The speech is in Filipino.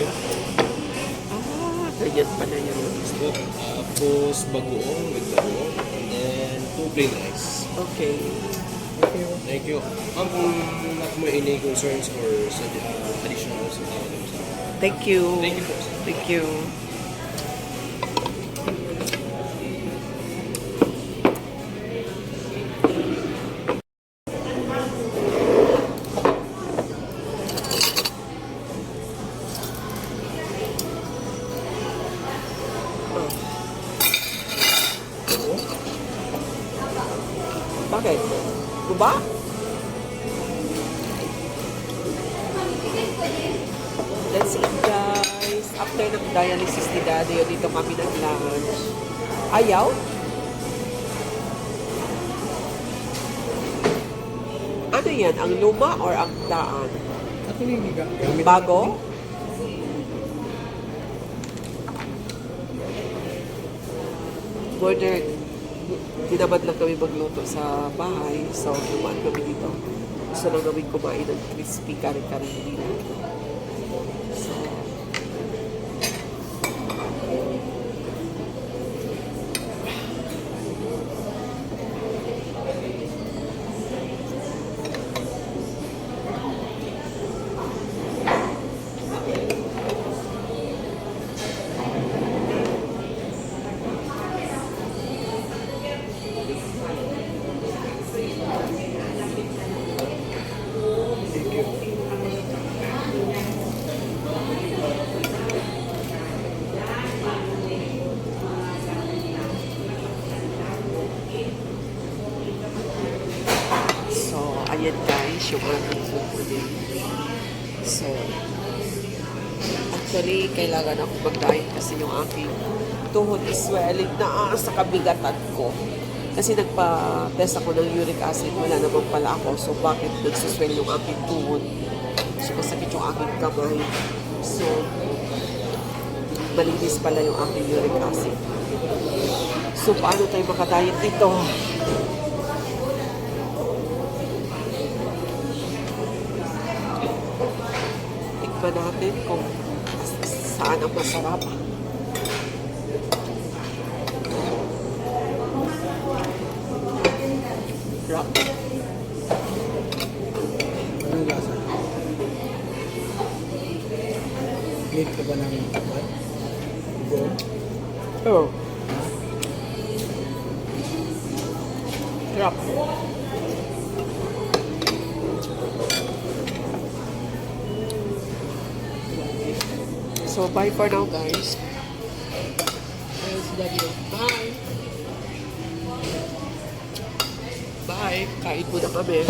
Oil. Ganyan pala yan. Tapos bagoong with bagoong. And then 2 plain rice. Okay. Thank you. Ma'am, kung mo any concerns or additional sa tawag mo sa Thank you. Thank you po. Thank you. Bakit? Guba? Let's eat, guys. After ng dialysis ni Daddy, dito kami nag-lunch. Ayaw? Ano yan? Ang luma or ang daan? Bago? Modern. Dinamad lang kami magluto sa bahay. So, lumaan kami dito. Gusto lang namin kumain ng crispy kare-kare nila. So, ayan guys, yung aking kukunin. So, actually, kailangan ako mag-diet kasi yung aking tuhod is swelling na sa kabigatan ko. Kasi nagpa-test ako ng uric acid, wala naman pala ako. So, bakit nagsuswell yung aking tuhod? So, masakit yung aking kamay. So, malinis pala yung aking uric acid. So, paano tayo makadiet dito? Tikman natin kung saan ang masarap. Rock. Anong lasa? Need ka ba ng tapat? Go? Oh. Rock. So, bye for now, guys. Bye. Bye. Kain muna kami.